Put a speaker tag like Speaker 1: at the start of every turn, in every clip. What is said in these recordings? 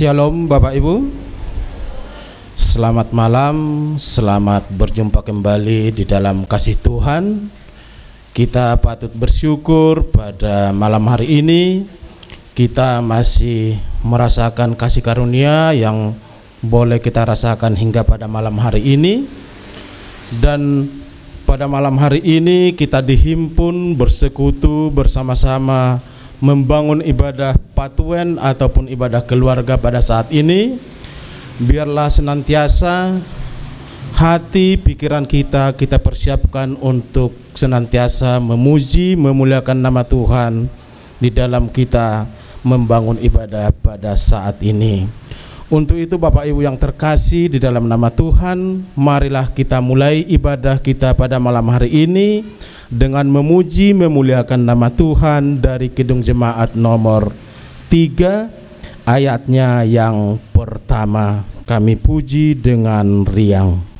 Speaker 1: Shalom Bapak Ibu. Selamat malam, selamat berjumpa kembali di dalam kasih Tuhan. Kita patut bersyukur pada malam hari ini kita masih merasakan kasih karunia yang boleh kita rasakan hingga pada malam hari ini. Dan pada malam hari ini kita dihimpun bersekutu bersama-sama membangun ibadah patuen ataupun ibadah keluarga pada saat ini. Biarlah senantiasa hati pikiran kita persiapkan untuk senantiasa memuji memuliakan nama Tuhan di dalam kita membangun ibadah pada saat ini. Untuk itu Bapak Ibu yang terkasih di dalam nama Tuhan, marilah kita mulai ibadah kita pada malam hari ini dengan memuji memuliakan nama Tuhan dari Kidung Jemaat nomor 3 ayatnya yang pertama. Kami puji dengan riang.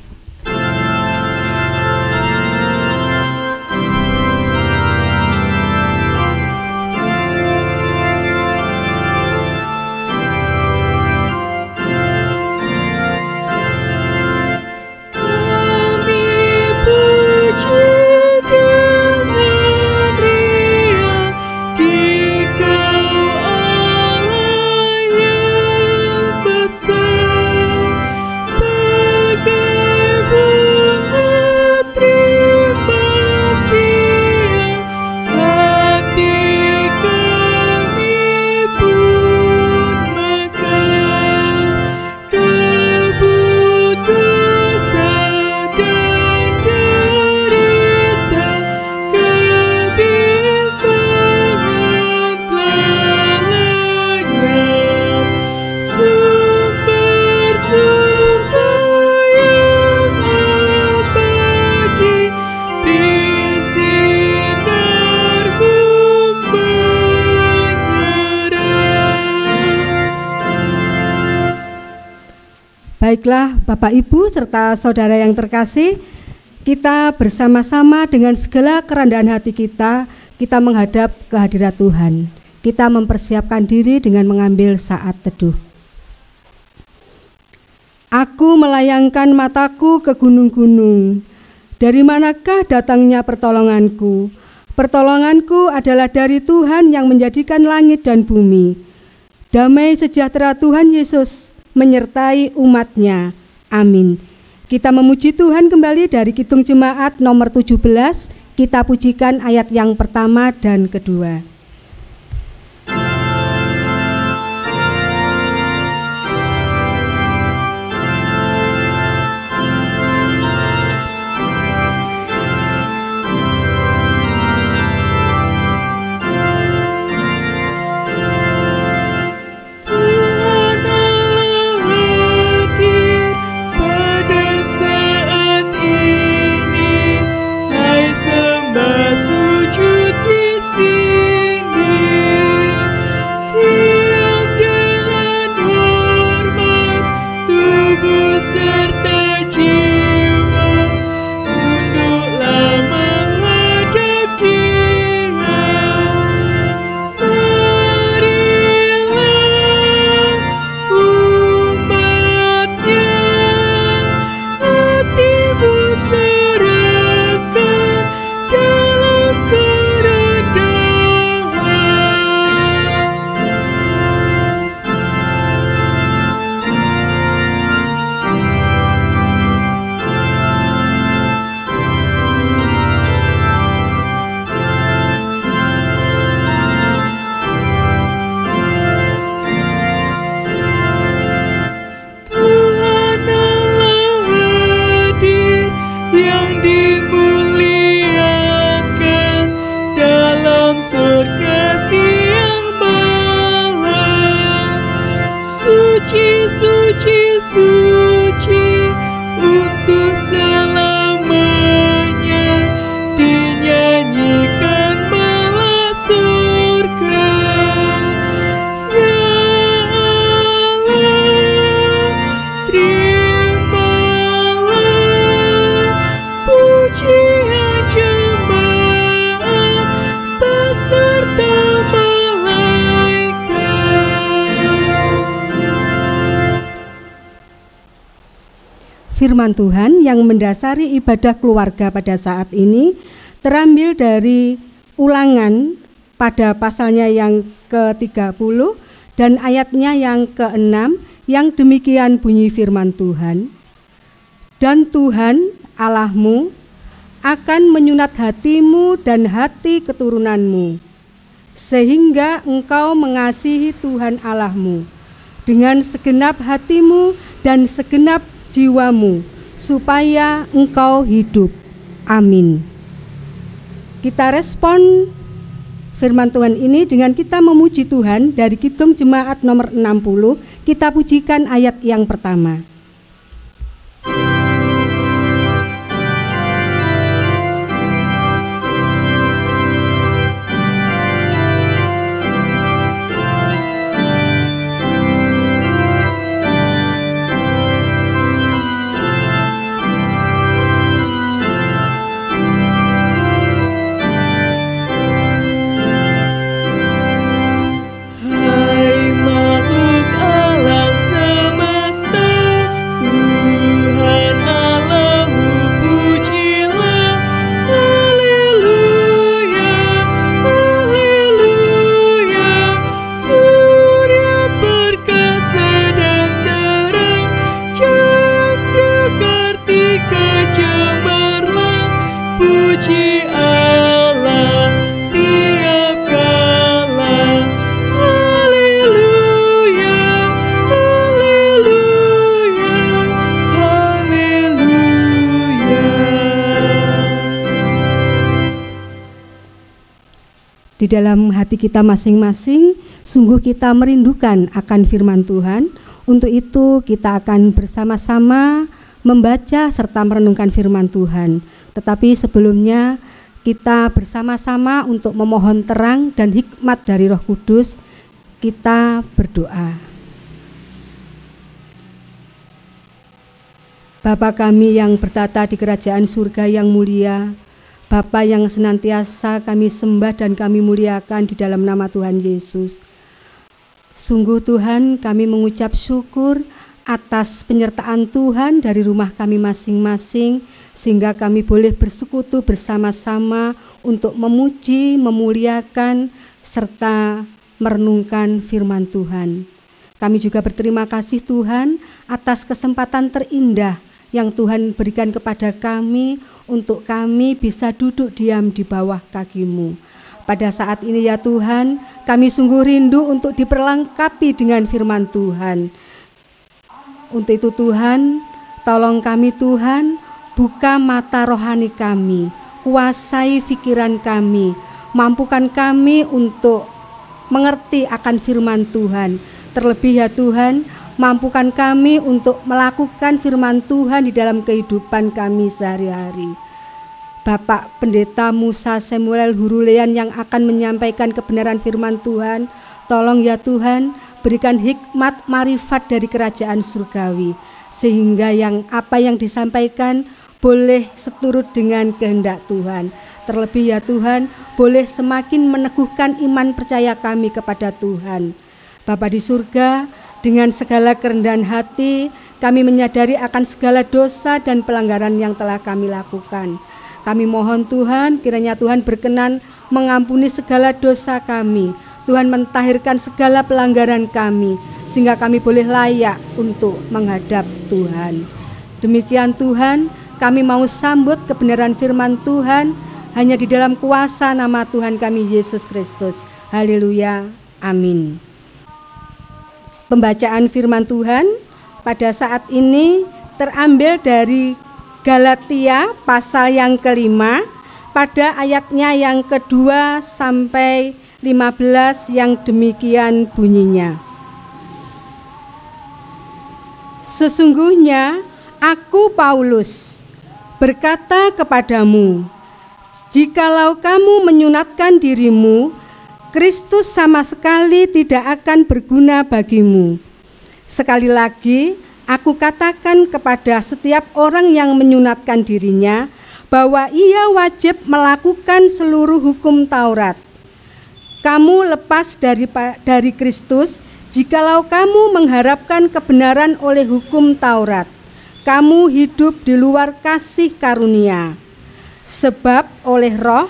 Speaker 2: Baiklah Bapak Ibu serta saudara yang terkasih, kita bersama-sama dengan segala kerendahan hati kita menghadap kehadirat Tuhan. Kita mempersiapkan diri dengan mengambil saat teduh. Aku melayangkan mataku ke gunung-gunung. Dari manakah datangnya pertolonganku? Pertolonganku adalah dari Tuhan yang menjadikan langit dan bumi. Damai sejahtera Tuhan Yesus menyertai umatnya. Amin. Kita memuji Tuhan kembali dari Kidung Jemaat nomor 17. Kita pujikan ayat yang pertama dan kedua.
Speaker 3: Serta malaikat
Speaker 2: firman Tuhan yang mendasari ibadah keluarga pada saat ini terambil dari Ulangan pada pasalnya yang ke-30 dan ayatnya yang ke-6 yang demikian bunyi firman Tuhan. Dan Tuhan Allahmu akan menyunat hatimu dan hati keturunanmu, sehingga engkau mengasihi Tuhan Allahmu dengan segenap hatimu dan segenap jiwamu, supaya engkau hidup. Amin. Kita respon firman Tuhan ini dengan kita memuji Tuhan dari Kidung Jemaat nomor 60. Kita pujikan ayat yang pertama. Di dalam hati kita masing-masing, sungguh kita merindukan akan firman Tuhan. Untuk itu kita akan bersama-sama membaca serta merenungkan firman Tuhan. Tetapi sebelumnya kita bersama-sama untuk memohon terang dan hikmat dari Roh Kudus. Kita berdoa. Bapa kami yang bertata di kerajaan surga yang mulia, Bapa yang senantiasa kami sembah dan kami muliakan di dalam nama Tuhan Yesus. Sungguh Tuhan, kami mengucap syukur atas penyertaan Tuhan dari rumah kami masing-masing, sehingga kami boleh bersekutu bersama-sama untuk memuji, memuliakan, serta merenungkan firman Tuhan. Kami juga berterima kasih Tuhan atas kesempatan terindah yang Tuhan berikan kepada kami untuk kami bisa duduk diam di bawah kaki-Mu. Pada saat ini ya Tuhan, kami sungguh rindu untuk diperlengkapi dengan firman Tuhan. Untuk itu Tuhan, tolong kami Tuhan, buka mata rohani kami, kuasai pikiran kami, mampukan kami untuk mengerti akan firman Tuhan. Terlebih ya Tuhan, mampukan kami untuk melakukan firman Tuhan di dalam kehidupan kami sehari-hari. Bapak Pendeta Musa Samuel Hurulean yang akan menyampaikan kebenaran firman Tuhan, tolong ya Tuhan, berikan hikmat marifat dari kerajaan surgawi, sehingga apa yang disampaikan boleh seturut dengan kehendak Tuhan. Terlebih ya Tuhan, boleh semakin meneguhkan iman percaya kami kepada Tuhan. Bapa di surga, dengan segala kerendahan hati, kami menyadari akan segala dosa dan pelanggaran yang telah kami lakukan. Kami mohon Tuhan, kiranya Tuhan berkenan mengampuni segala dosa kami. Tuhan mentahirkan segala pelanggaran kami, sehingga kami boleh layak untuk menghadap Tuhan. Demikian Tuhan, kami mau sambut kebenaran firman Tuhan hanya di dalam kuasa nama Tuhan kami Yesus Kristus. Haleluya, amin. Pembacaan firman Tuhan pada saat ini terambil dari Galatia pasal yang ke-5 pada ayatnya yang ke-2 sampai 15 yang demikian bunyinya. Sesungguhnya aku Paulus berkata kepadamu, jikalau kamu menyunatkan dirimu, Kristus sama sekali tidak akan berguna bagimu. Sekali lagi, aku katakan kepada setiap orang yang menyunatkan dirinya bahwa ia wajib melakukan seluruh hukum Taurat. Kamu lepas dari Kristus jikalau kamu mengharapkan kebenaran oleh hukum Taurat. kamu hidup di luar kasih karunia. Sebab oleh Roh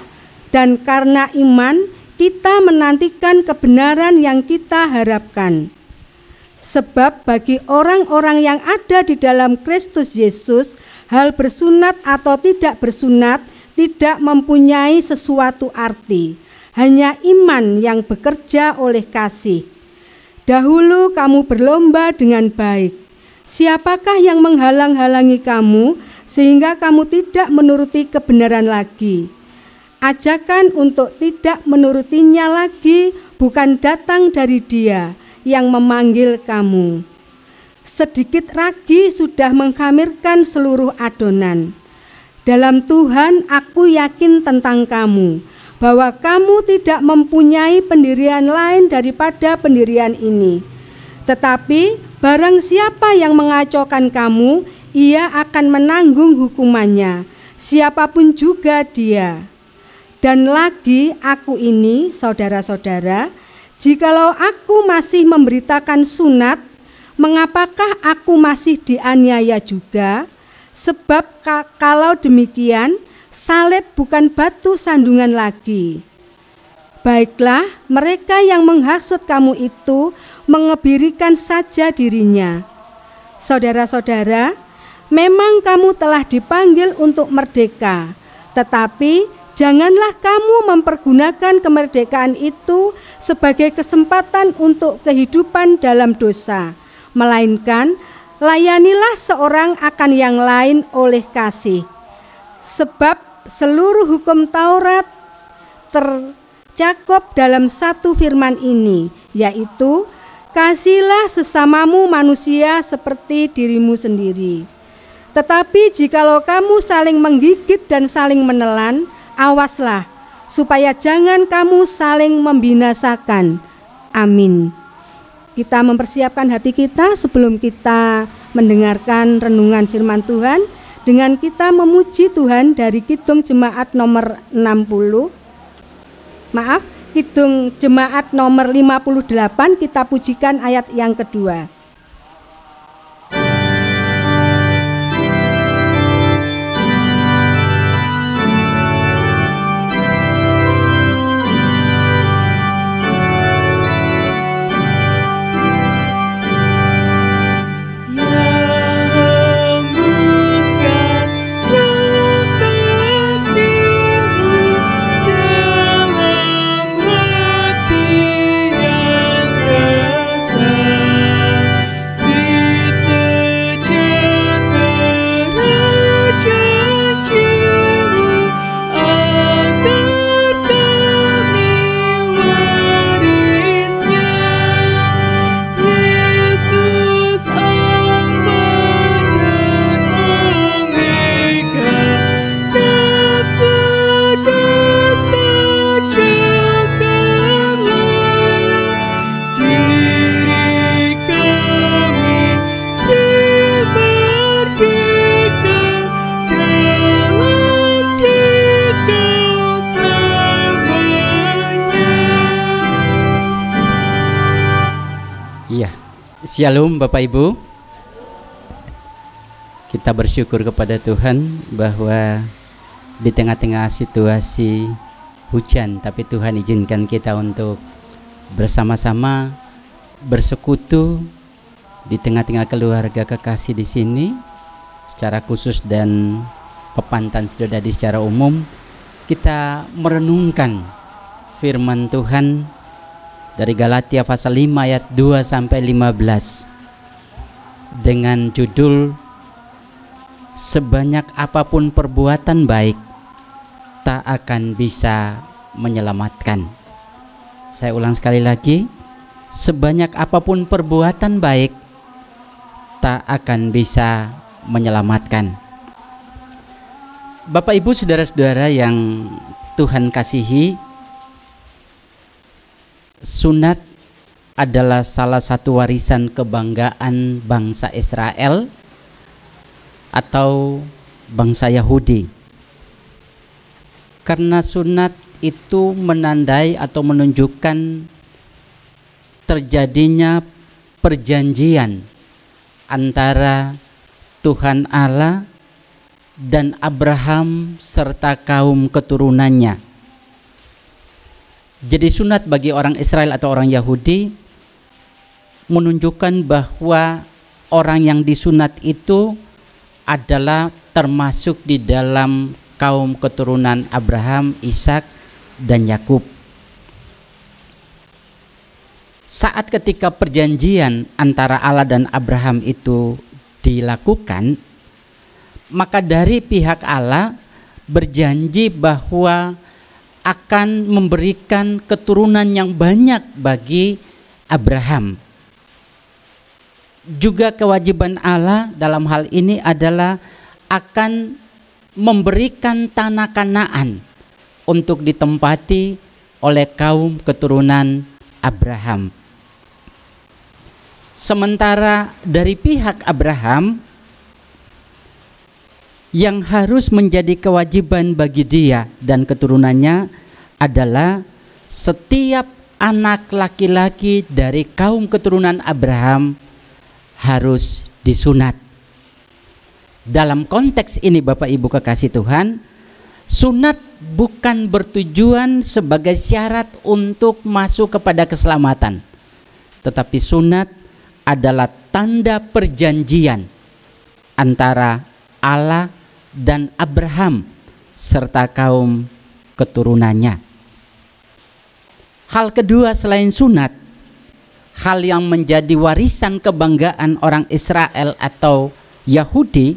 Speaker 2: dan karena iman kita menantikan kebenaran yang kita harapkan. Sebab bagi orang-orang yang ada di dalam Kristus Yesus, hal bersunat atau tidak bersunat tidak mempunyai sesuatu arti. Hanya iman yang bekerja oleh kasih. Dahulu kamu berlomba dengan baik. Siapakah yang menghalang-halangi kamu sehingga kamu tidak menuruti kebenaran lagi? Ajakan untuk tidak menurutinya lagi bukan datang dari Dia yang memanggil kamu. Sedikit ragi sudah mengkhamirkan seluruh adonan. Dalam Tuhan aku yakin tentang kamu, bahwa kamu tidak mempunyai pendirian lain daripada pendirian ini. Tetapi barang siapa yang mengacaukan kamu, ia akan menanggung hukumannya, siapapun juga dia. Dan lagi aku ini, saudara-saudara, jikalau aku masih memberitakan sunat, mengapakah aku masih dianiaya juga? Sebab kalau demikian, salib bukan batu sandungan lagi. Baiklah, mereka yang menghasut kamu itu mengebirikan saja dirinya. Saudara-saudara, memang kamu telah dipanggil untuk merdeka, tetapi janganlah kamu mempergunakan kemerdekaan itu sebagai kesempatan untuk kehidupan dalam dosa, melainkan layanilah seorang akan yang lain oleh kasih. Sebab seluruh hukum Taurat tercakup dalam satu firman ini, yaitu kasihilah sesamamu manusia seperti dirimu sendiri. Tetapi jikalau kamu saling menggigit dan saling menelan, awaslah supaya jangan kamu saling membinasakan. Amin. Kita mempersiapkan hati kita sebelum kita mendengarkan renungan firman Tuhan dengan kita memuji Tuhan dari Kidung Jemaat nomor 60. Kidung Jemaat nomor 58, kita pujikan ayat yang kedua.
Speaker 3: Shalom Bapak Ibu. Kita bersyukur kepada Tuhan bahwa di tengah-tengah situasi hujan, tapi Tuhan izinkan kita untuk bersama-sama bersekutu di tengah-tengah keluarga kekasih di sini secara khusus dan pepantan saudara secara umum. Kita merenungkan firman Tuhan dari Galatia pasal 5 ayat 2 sampai 15 dengan judul sebanyak apapun perbuatan baik tak akan bisa menyelamatkan. Saya ulang sekali lagi, sebanyak apapun perbuatan baik tak akan bisa menyelamatkan. Bapak Ibu saudara-saudara yang Tuhan kasihi, sunat adalah salah satu warisan kebanggaan bangsa Israel atau bangsa Yahudi. Karena sunat itu menandai atau menunjukkan terjadinya perjanjian antara Tuhan Allah dan Abraham serta kaum keturunannya. Jadi sunat bagi orang Israel atau orang Yahudi menunjukkan bahwa orang yang disunat itu adalah termasuk di dalam kaum keturunan Abraham, Ishak, dan Yakub. Saat ketika perjanjian antara Allah dan Abraham itu dilakukan, maka dari pihak Allah berjanji bahwa akan memberikan keturunan yang banyak bagi Abraham. Juga kewajiban Allah dalam hal ini adalah akan memberikan tanah Kanaan untuk ditempati oleh kaum keturunan Abraham. Sementara dari pihak Abraham, yang harus menjadi kewajiban bagi dia dan keturunannya adalah setiap anak laki-laki dari kaum keturunan Abraham harus disunat. Dalam konteks ini Bapak Ibu kekasih Tuhan, sunat bukan bertujuan sebagai syarat untuk masuk kepada keselamatan, tetapi sunat adalah tanda perjanjian antara Allah dan Abraham serta kaum keturunannya. Hal kedua selain sunat, hal yang menjadi warisan kebanggaan orang Israel atau Yahudi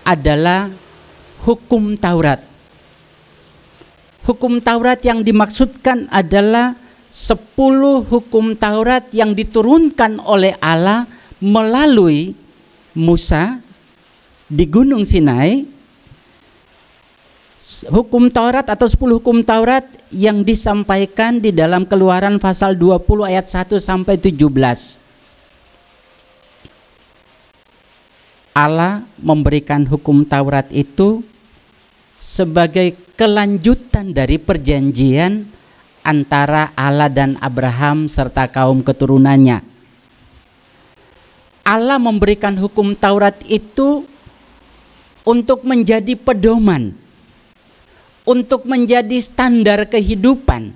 Speaker 3: adalah hukum Taurat. Hukum Taurat yang dimaksudkan adalah 10 hukum Taurat yang diturunkan oleh Allah melalui Musa di Gunung Sinai. Hukum Taurat atau 10 hukum Taurat yang disampaikan di dalam Keluaran pasal 20 ayat 1 sampai 17. Allah memberikan hukum Taurat itu sebagai kelanjutan dari perjanjian antara Allah dan Abraham serta kaum keturunannya. Allah memberikan hukum Taurat itu untuk menjadi pedoman, untuk menjadi standar kehidupan.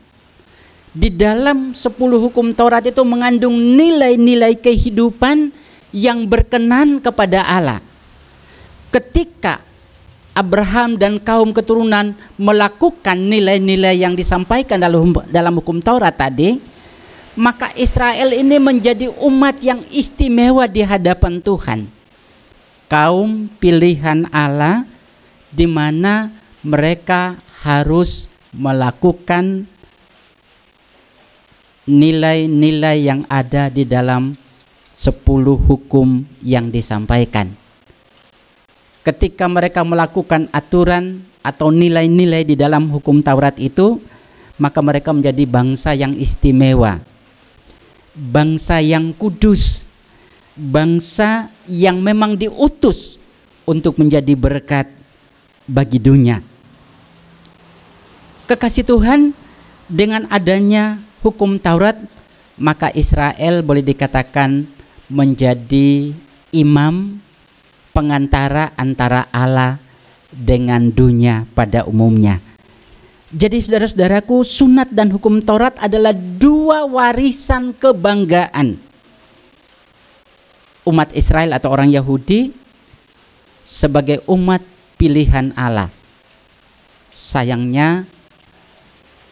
Speaker 3: Di dalam 10 hukum Taurat itu mengandung nilai-nilai kehidupan yang berkenan kepada Allah. Ketika Abraham dan kaum keturunan melakukan nilai-nilai yang disampaikan dalam hukum Taurat tadi, maka Israel ini menjadi umat yang istimewa di hadapan Tuhan. Kaum pilihan Allah, di mana mereka harus melakukan nilai-nilai yang ada di dalam 10 hukum yang disampaikan. Ketika mereka melakukan aturan atau nilai-nilai di dalam hukum Taurat itu, maka mereka menjadi bangsa yang istimewa, bangsa yang kudus, bangsa yang memang diutus untuk menjadi berkat bagi dunia. Kekasih Tuhan, dengan adanya hukum Taurat, maka Israel boleh dikatakan menjadi imam pengantara antara Allah dengan dunia pada umumnya. Jadi saudara-saudaraku, sunat dan hukum Taurat adalah 2 warisan kebanggaan umat Israel atau orang Yahudi sebagai umat pilihan Allah. Sayangnya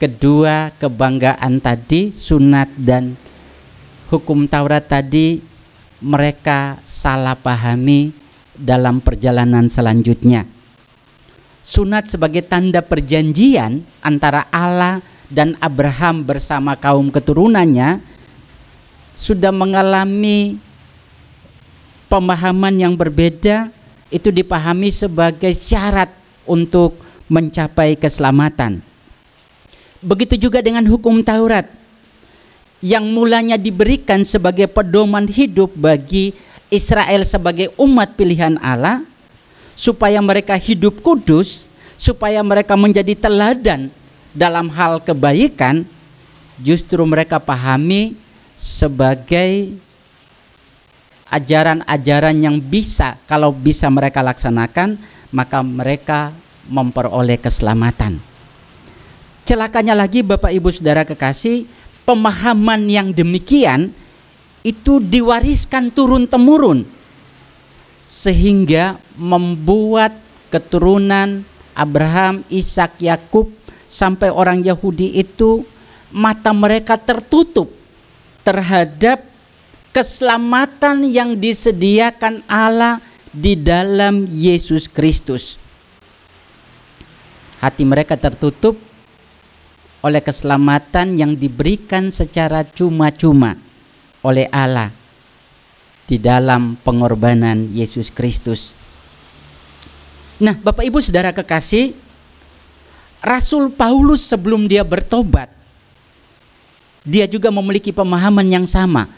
Speaker 3: kedua kebanggaan tadi, sunat dan hukum Taurat tadi, mereka salah pahami dalam perjalanan selanjutnya. Sunat sebagai tanda perjanjian antara Allah dan Abraham bersama kaum keturunannya sudah mengalami pemahaman yang berbeda. Itu dipahami sebagai syarat untuk mencapai keselamatan. Begitu juga dengan hukum Taurat yang mulanya diberikan sebagai pedoman hidup bagi Israel sebagai umat pilihan Allah, supaya mereka hidup kudus, supaya mereka menjadi teladan dalam hal kebaikan, justru mereka pahami sebagai ajaran-ajaran yang bisa, kalau bisa mereka laksanakan, maka mereka memperoleh keselamatan. Celakanya lagi Bapak Ibu Saudara kekasih, pemahaman yang demikian itu diwariskan turun-temurun, sehingga membuat keturunan Abraham, Ishak, Yakub sampai orang Yahudi itu mata mereka tertutup terhadap keselamatan yang disediakan Allah di dalam Yesus Kristus. Hati mereka tertutup oleh keselamatan yang diberikan secara cuma-cuma oleh Allah di dalam pengorbanan Yesus Kristus. Nah, Bapak Ibu Saudara kekasih, Rasul Paulus sebelum dia bertobat, dia juga memiliki pemahaman yang sama.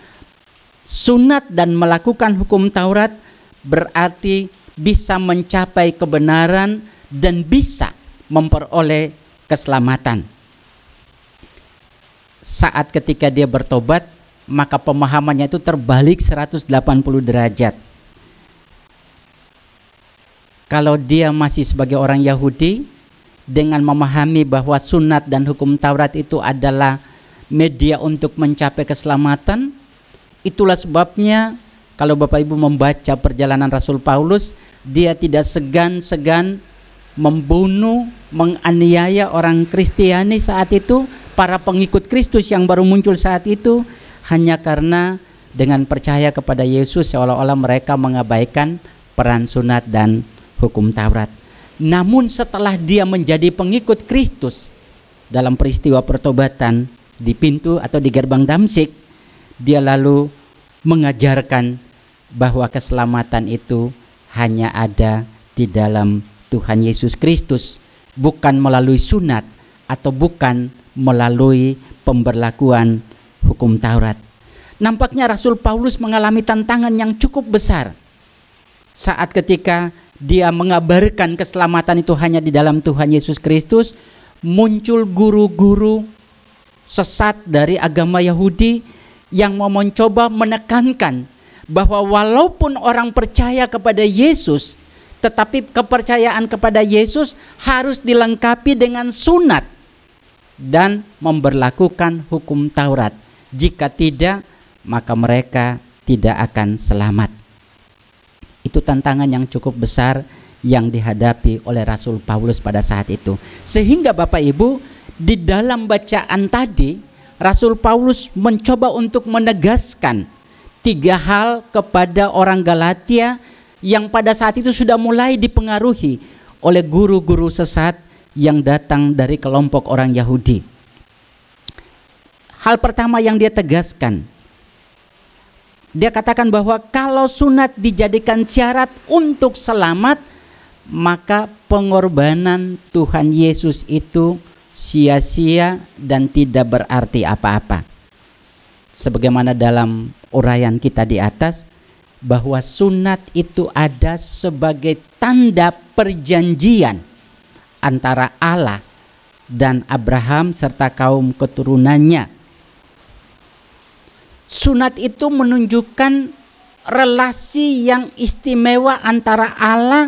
Speaker 3: Sunat dan melakukan hukum Taurat berarti bisa mencapai kebenaran dan bisa memperoleh keselamatan. Saat ketika dia bertobat, maka pemahamannya itu terbalik 180 derajat. Kalau dia masih sebagai orang Yahudi, dengan memahami bahwa sunat dan hukum Taurat itu adalah media untuk mencapai keselamatan, itulah sebabnya kalau Bapak Ibu membaca perjalanan Rasul Paulus, dia tidak segan-segan membunuh, menganiaya orang Kristiani saat itu, para pengikut Kristus yang baru muncul saat itu, hanya karena dengan percaya kepada Yesus seolah-olah mereka mengabaikan peran sunat dan hukum Taurat. Namun setelah dia menjadi pengikut Kristus dalam peristiwa pertobatan di pintu atau di gerbang Damsyik, dia lalu mengajarkan bahwa keselamatan itu hanya ada di dalam Tuhan Yesus Kristus, bukan melalui sunat atau bukan melalui pemberlakuan hukum Taurat. Nampaknya Rasul Paulus mengalami tantangan yang cukup besar saat ketika dia mengabarkan keselamatan itu hanya di dalam Tuhan Yesus Kristus. Muncul guru-guru sesat dari agama Yahudi yang mau mencoba menekankan bahwa walaupun orang percaya kepada Yesus, tetapi kepercayaan kepada Yesus harus dilengkapi dengan sunat dan memberlakukan hukum Taurat. Jika tidak, maka mereka tidak akan selamat. Itu tantangan yang cukup besar yang dihadapi oleh Rasul Paulus pada saat itu. Sehingga Bapak Ibu, di dalam bacaan tadi, Rasul Paulus mencoba untuk menegaskan 3 hal kepada orang Galatia yang pada saat itu sudah mulai dipengaruhi oleh guru-guru sesat yang datang dari kelompok orang Yahudi. Hal pertama yang dia tegaskan, dia katakan bahwa kalau sunat dijadikan syarat untuk selamat, maka pengorbanan Tuhan Yesus itu sia-sia dan tidak berarti apa-apa. Sebagaimana dalam uraian kita di atas, bahwa sunat itu ada sebagai tanda perjanjian antara Allah dan Abraham serta kaum keturunannya. Sunat itu menunjukkan relasi yang istimewa antara Allah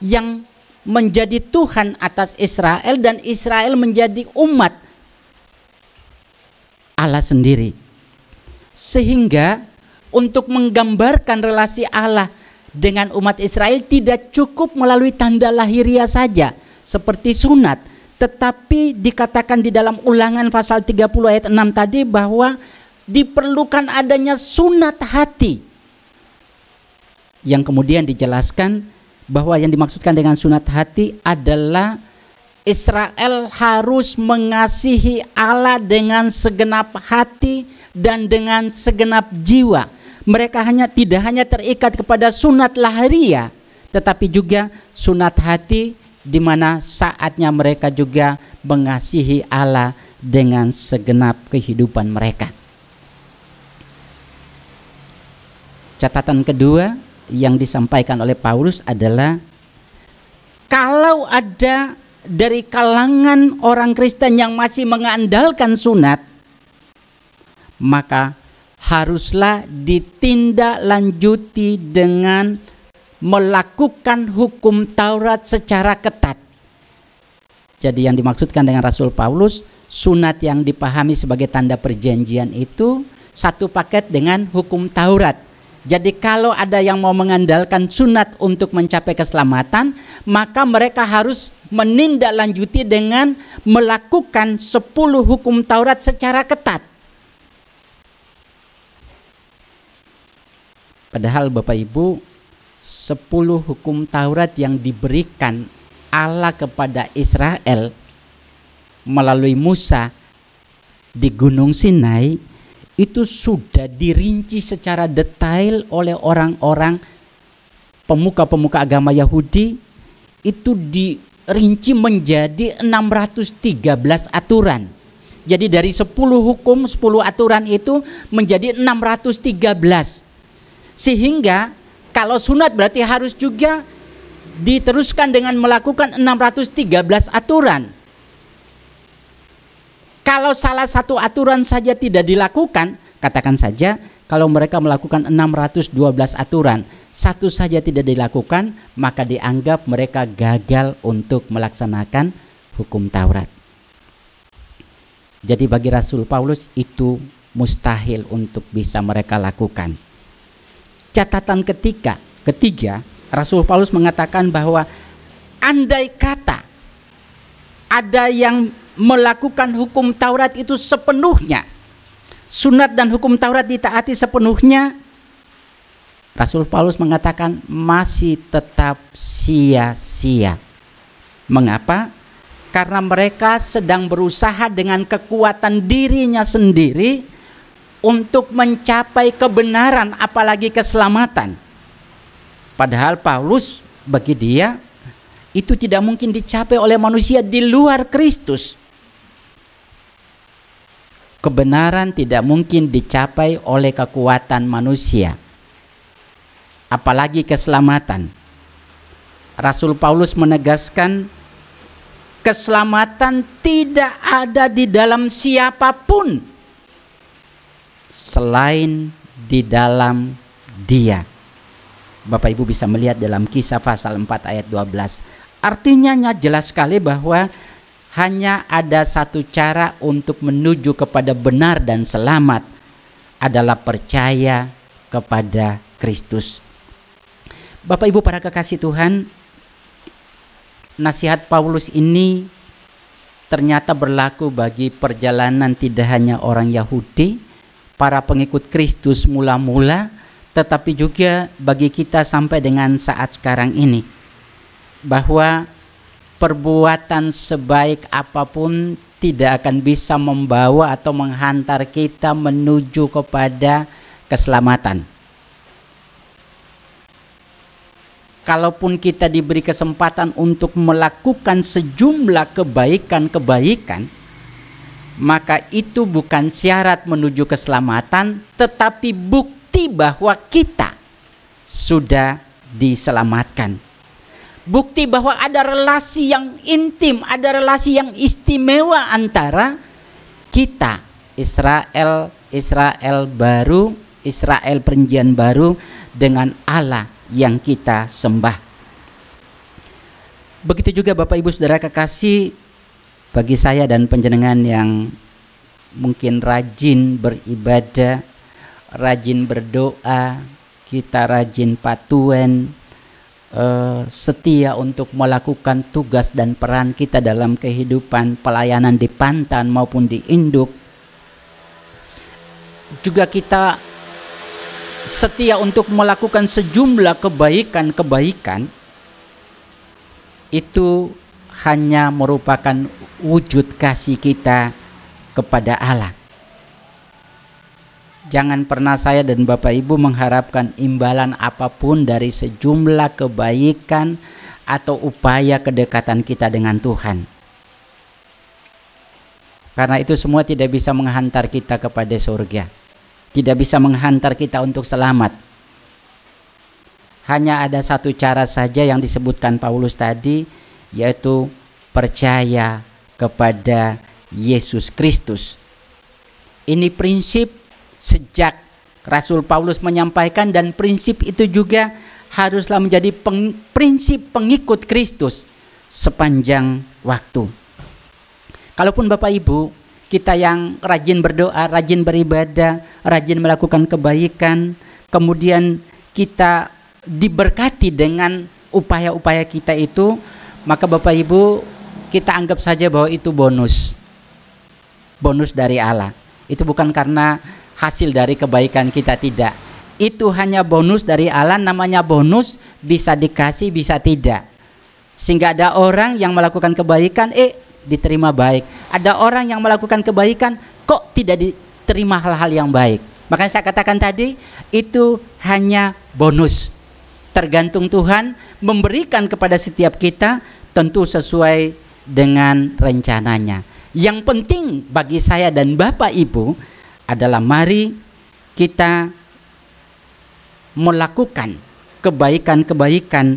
Speaker 3: yang menjadi Tuhan atas Israel dan Israel menjadi umat Allah sendiri. Sehingga untuk menggambarkan relasi Allah dengan umat Israel tidak cukup melalui tanda lahiriah saja seperti sunat, tetapi dikatakan di dalam Ulangan pasal 30 ayat 6 tadi bahwa diperlukan adanya sunat hati, yang kemudian dijelaskan bahwa yang dimaksudkan dengan sunat hati adalah Israel harus mengasihi Allah dengan segenap hati dan dengan segenap jiwa. Mereka tidak hanya terikat kepada sunat lahiriah, tetapi juga sunat hati, di mana saatnya mereka juga mengasihi Allah dengan segenap kehidupan mereka. Catatan kedua yang disampaikan oleh Paulus adalah kalau ada dari kalangan orang Kristen yang masih mengandalkan sunat, maka haruslah ditindaklanjuti dengan melakukan hukum Taurat secara ketat. Jadi yang dimaksudkan dengan Rasul Paulus, sunat yang dipahami sebagai tanda perjanjian itu satu paket dengan hukum Taurat. Jadi kalau ada yang mau mengandalkan sunat untuk mencapai keselamatan, maka mereka harus menindaklanjuti dengan melakukan 10 hukum Taurat secara ketat. Padahal Bapak Ibu, 10 hukum Taurat yang diberikan Allah kepada Israel melalui Musa di Gunung Sinai itu sudah dirinci secara detail oleh orang-orang pemuka-pemuka agama Yahudi. Itu dirinci menjadi 613 aturan. Jadi dari 10 hukum, 10 aturan itu menjadi 613. Sehingga kalau sunat berarti harus juga diteruskan dengan melakukan 613 aturan. Kalau salah satu aturan saja tidak dilakukan, katakan saja kalau mereka melakukan 612 aturan, satu saja tidak dilakukan, maka dianggap mereka gagal untuk melaksanakan hukum Taurat. Jadi bagi Rasul Paulus itu mustahil untuk bisa mereka lakukan. Catatan ketiga, Rasul Paulus mengatakan bahwa andai kata ada yang melakukan hukum Taurat itu sepenuhnya, sunat dan hukum Taurat ditaati sepenuhnya, Rasul Paulus mengatakan masih tetap sia-sia. Mengapa? Karena mereka sedang berusaha dengan kekuatan dirinya sendiri untuk mencapai kebenaran, apalagi keselamatan. Padahal Paulus, bagi dia itu tidak mungkin dicapai oleh manusia di luar Kristus. Kebenaran tidak mungkin dicapai oleh kekuatan manusia, apalagi keselamatan. Rasul Paulus menegaskan keselamatan tidak ada di dalam siapapun selain di dalam Dia. Bapak Ibu bisa melihat dalam Kisah pasal 4 ayat 12. Artinya jelas sekali bahwa hanya ada satu cara untuk menuju kepada benar dan selamat, adalah percaya kepada Kristus. Bapak Ibu para kekasih Tuhan, nasihat Paulus ini ternyata berlaku bagi perjalanan tidak hanya orang Yahudi, para pengikut Kristus mula-mula, tetapi juga bagi kita sampai dengan saat sekarang ini. Bahwa perbuatan sebaik apapun tidak akan bisa membawa atau menghantar kita menuju kepada keselamatan. Kalaupun kita diberi kesempatan untuk melakukan sejumlah kebaikan-kebaikan, maka itu bukan syarat menuju keselamatan, tetapi bukti bahwa kita sudah diselamatkan. Bukti bahwa ada relasi yang intim, ada relasi yang istimewa antara kita, Israel baru, Israel perjanjian baru, dengan Allah yang kita sembah. Begitu juga Bapak Ibu Saudara kekasih, bagi saya dan panjenengan yang mungkin rajin beribadah, rajin berdoa, kita rajin patuen, setia untuk melakukan tugas dan peran kita dalam kehidupan pelayanan di Pantan maupun di Induk. Juga kita setia untuk melakukan sejumlah kebaikan-kebaikan. Itu hanya merupakan wujud kasih kita kepada Allah. Jangan pernah saya dan Bapak Ibu mengharapkan imbalan apapun dari sejumlah kebaikan atau upaya kedekatan kita dengan Tuhan. Karena itu semua tidak bisa menghantar kita kepada surga. Tidak bisa menghantar kita untuk selamat. Hanya ada satu cara saja yang disebutkan Paulus tadi, yaitu percaya kepada Yesus Kristus. Ini prinsip sejak Rasul Paulus menyampaikan, dan prinsip itu juga haruslah menjadi prinsip pengikut Kristus sepanjang waktu. Kalaupun Bapak Ibu, kita yang rajin berdoa, rajin beribadah, rajin melakukan kebaikan, kemudian kita diberkati dengan upaya-upaya kita itu, maka Bapak Ibu, kita anggap saja bahwa itu bonus dari Allah. Itu bukan karena hasil dari kebaikan kita, tidak. Itu hanya bonus dari Allah, namanya bonus, bisa dikasih, bisa tidak. Sehingga ada orang yang melakukan kebaikan, diterima baik. Ada orang yang melakukan kebaikan, kok tidak diterima hal-hal yang baik. Makanya saya katakan tadi, itu hanya bonus. Tergantung Tuhan memberikan kepada setiap kita, tentu sesuai dengan rencananya. Yang penting bagi saya dan Bapak Ibu adalah mari kita melakukan kebaikan-kebaikan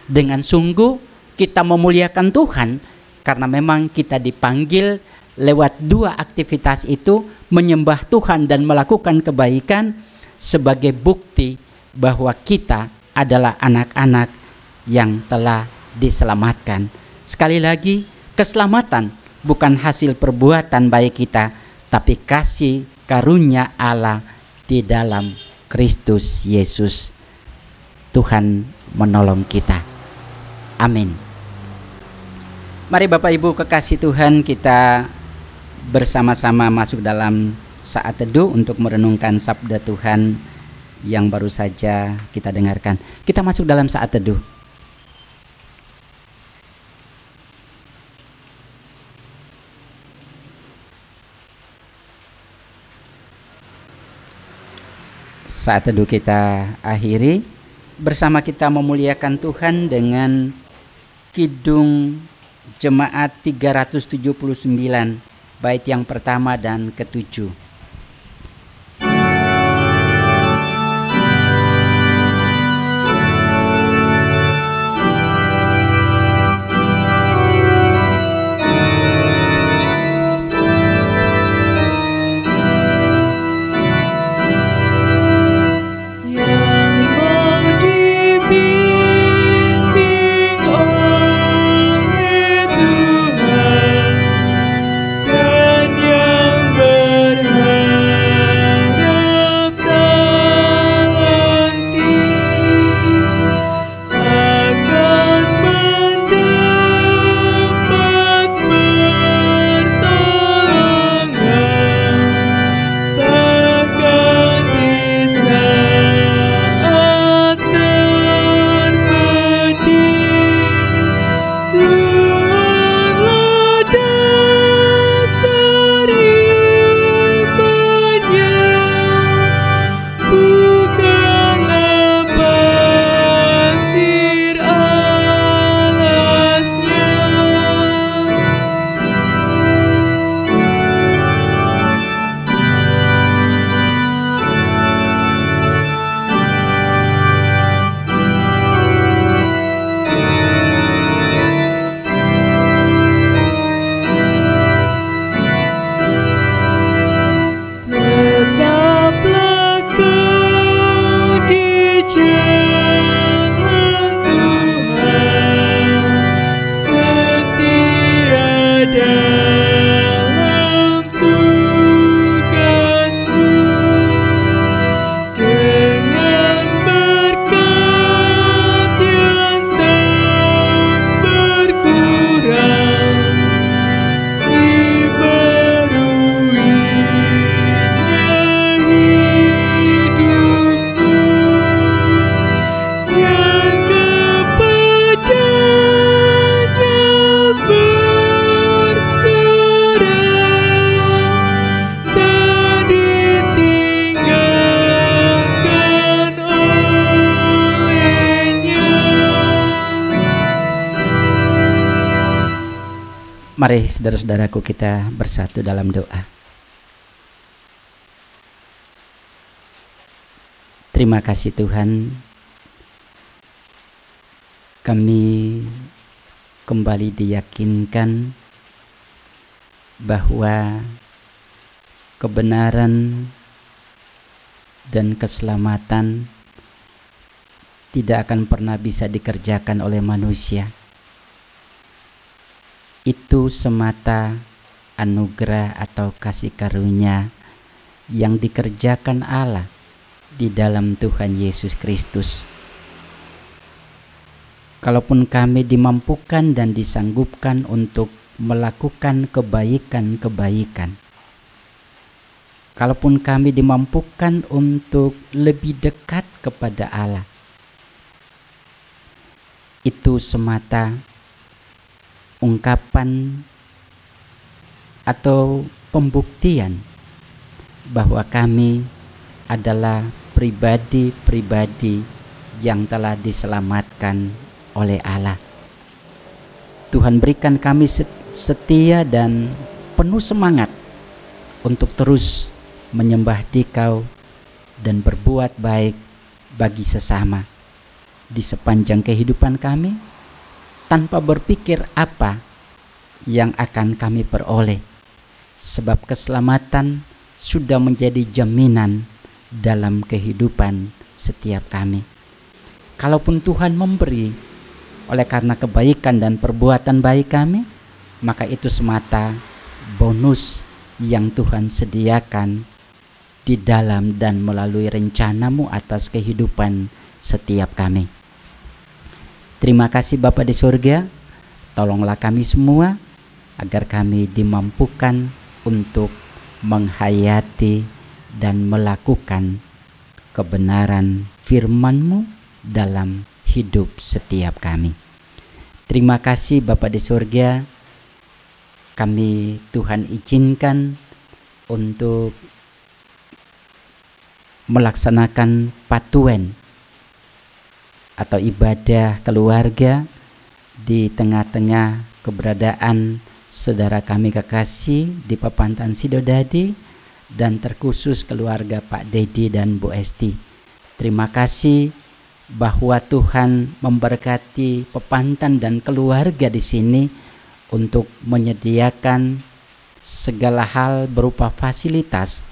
Speaker 3: dengan sungguh, kita memuliakan Tuhan, karena memang kita dipanggil lewat dua aktivitas itu, menyembah Tuhan dan melakukan kebaikan, sebagai bukti bahwa kita adalah anak-anak yang telah diselamatkan. Sekali lagi, keselamatan bukan hasil perbuatan baik kita, tapi kasih karunia Allah di dalam Kristus Yesus. Tuhan menolong kita. Amin. Mari Bapak Ibu kekasih Tuhan, kita bersama-sama masuk dalam saat teduh untuk merenungkan sabda Tuhan yang baru saja kita dengarkan. Kita masuk dalam saat teduh. Saat teduh kita akhiri bersama kita memuliakan Tuhan dengan Kidung Jemaat 379, bait yang pertama dan ke-7. Mari saudara-saudaraku, kita bersatu dalam doa. Terima kasih Tuhan, kami kembali diyakinkan bahwa kebenaran dan keselamatan tidak akan pernah bisa dikerjakan oleh manusia. Itu semata anugerah atau kasih karunia yang dikerjakan Allah di dalam Tuhan Yesus Kristus. Kalaupun kami dimampukan dan disanggupkan untuk melakukan kebaikan-kebaikan, kalaupun kami dimampukan untuk lebih dekat kepada Allah, itu semata ungkapan atau pembuktian bahwa kami adalah pribadi-pribadi yang telah diselamatkan oleh Allah. Tuhan berikan kami setia dan penuh semangat untuk terus menyembah Dikau dan berbuat baik bagi sesama di sepanjang kehidupan kami, tanpa berpikir apa yang akan kami peroleh, sebab keselamatan sudah menjadi jaminan dalam kehidupan setiap kami. Kalaupun Tuhan memberi oleh karena kebaikan dan perbuatan baik kami, maka itu semata bonus yang Tuhan sediakan di dalam dan melalui rencana-Mu atas kehidupan setiap kami. Terima kasih Bapa di surga, tolonglah kami semua agar kami dimampukan untuk menghayati dan melakukan kebenaran firman-Mu dalam hidup setiap kami. Terima kasih Bapa di surga, kami Tuhan izinkan untuk melaksanakan patuen atau ibadah keluarga di tengah-tengah keberadaan saudara kami kekasih di Papantan Sidodadi dan terkhusus keluarga Pak Dedi dan Bu Esti. Terima kasih bahwa Tuhan memberkati Papantan dan keluarga di sini untuk menyediakan segala hal berupa fasilitas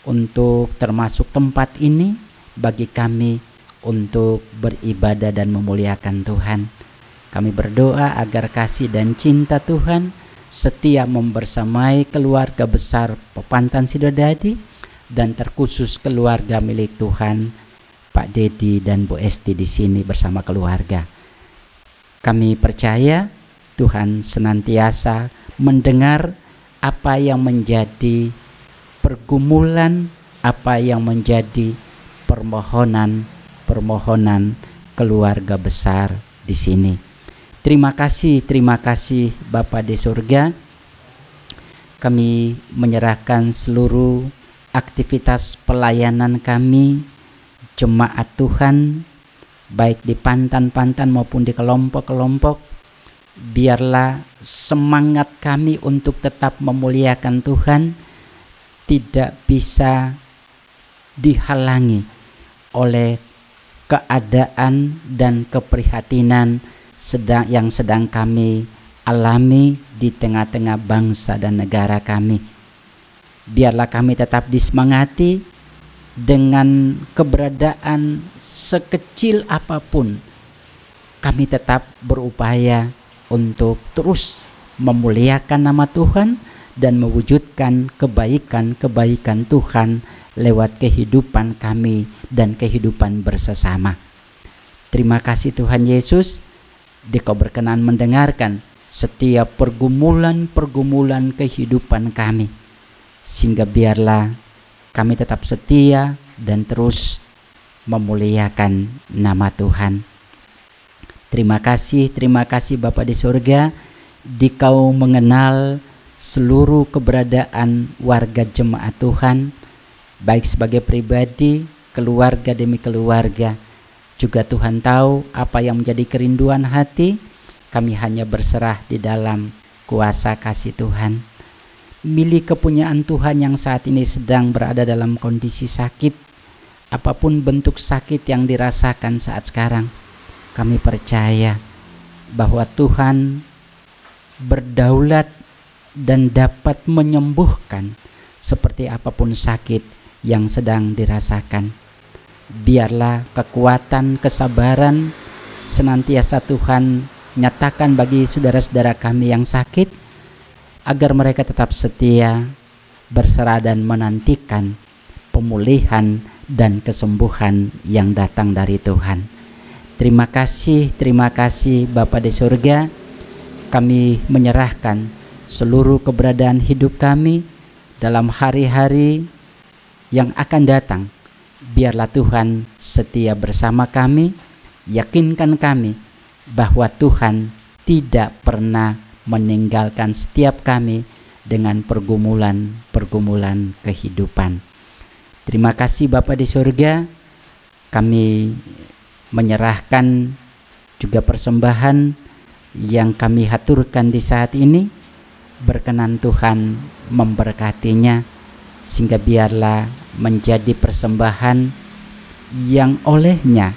Speaker 3: untuk termasuk tempat ini bagi kami untuk beribadah dan memuliakan Tuhan. Kami berdoa agar kasih dan cinta Tuhan setia membersamai keluarga besar Papantan Sidodadi dan terkhusus keluarga milik Tuhan Pak Dedi dan Bu Esti di sini bersama keluarga. Kami percaya Tuhan senantiasa mendengar apa yang menjadi pergumulan, apa yang menjadi permohonan keluarga besar di sini. Terima kasih Bapa di surga. Kami menyerahkan seluruh aktivitas pelayanan kami, jemaat Tuhan, baik di Pantan-Pantan maupun di kelompok-kelompok. Biarlah semangat kami untuk tetap memuliakan Tuhan tidak bisa dihalangi oleh keadaan dan keprihatinan yang sedang kami alami di tengah-tengah bangsa dan negara kami. Biarlah kami tetap disemangati dengan keberadaan sekecil apapun. Kami tetap berupaya untuk terus memuliakan nama Tuhan dan mewujudkan kebaikan-kebaikan Tuhan lewat kehidupan kami dan kehidupan bersama. Terima kasih Tuhan Yesus, Dikau berkenan mendengarkan setiap pergumulan-pergumulan kehidupan kami, sehingga biarlah kami tetap setia dan terus memuliakan nama Tuhan. Terima kasih Bapa di surga, Dikau mengenal seluruh keberadaan warga jemaat Tuhan, baik sebagai pribadi, keluarga demi keluarga. Juga Tuhan tahu apa yang menjadi kerinduan hati. Kami hanya berserah di dalam kuasa kasih Tuhan. Milik kepunyaan Tuhan yang saat ini sedang berada dalam kondisi sakit, apapun bentuk sakit yang dirasakan saat sekarang, kami percaya bahwa Tuhan berdaulat dan dapat menyembuhkan seperti apapun sakit yang sedang dirasakan. Biarlah kekuatan, kesabaran senantiasa Tuhan nyatakan bagi saudara-saudara kami yang sakit, agar mereka tetap setia, berserah dan menantikan pemulihan dan kesembuhan yang datang dari Tuhan. Terima kasih Bapa di surga. Kami menyerahkan seluruh keberadaan hidup kami dalam hari-hari yang akan datang. Biarlah Tuhan setia bersama kami, yakinkan kami bahwa Tuhan tidak pernah meninggalkan setiap kami dengan pergumulan kehidupan. Terima kasih Bapa di surga. Kami menyerahkan juga persembahan yang kami haturkan di saat ini. Berkenan Tuhan memberkatinya, sehingga biarlah menjadi persembahan yang olehnya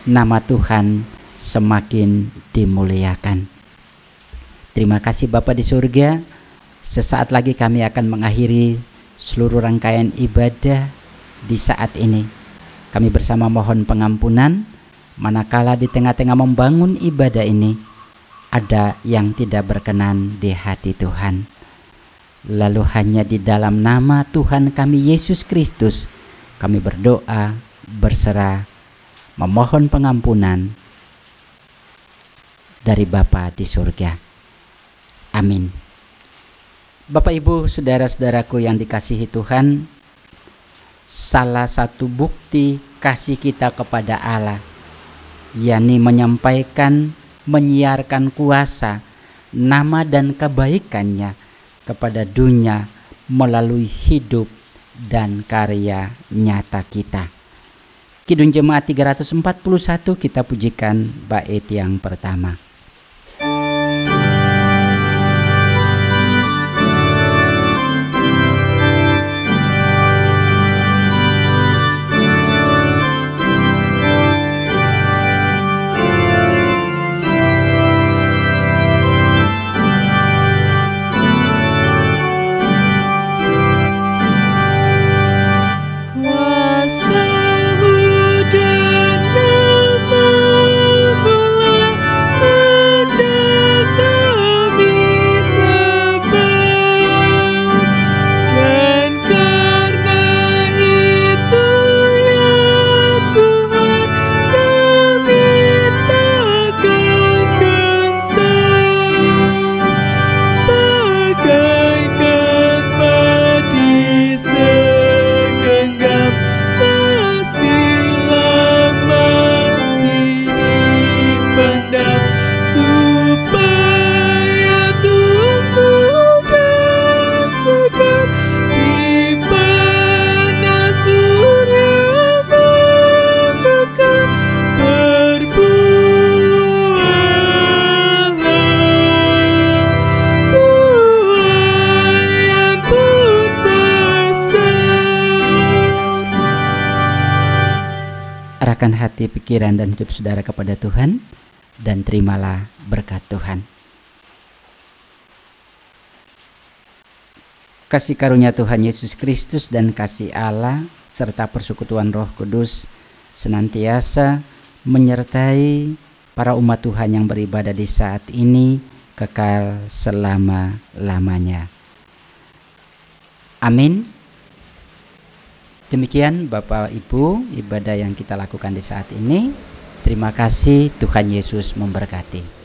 Speaker 3: nama Tuhan semakin dimuliakan. Terima kasih Bapa di surga. Sesaat lagi kami akan mengakhiri seluruh rangkaian ibadah di saat ini. Kami bersama mohon pengampunan manakala di tengah-tengah membangun ibadah ini ada yang tidak berkenan di hati Tuhan. Lalu hanya di dalam nama Tuhan kami Yesus Kristus kami berdoa, berserah, memohon pengampunan dari Bapa di surga. Amin. Bapak Ibu, saudara-saudaraku yang dikasihi Tuhan, salah satu bukti kasih kita kepada Allah, yakni menyampaikan, menyiarkan kuasa, nama dan kebaikannya kepada dunia melalui hidup dan karya nyata kita. Kidung Jemaat 341, kita pujikan bait yang pertama. Arahkan hati, pikiran, dan hidup saudara kepada Tuhan, dan terimalah berkat Tuhan. Kasih karunia Tuhan Yesus Kristus dan kasih Allah serta persekutuan Roh Kudus senantiasa menyertai para umat Tuhan yang beribadah di saat ini kekal selama-lamanya. Amin. Demikian Bapak Ibu ibadah yang kita lakukan di saat ini. Terima kasih, Tuhan Yesus memberkati.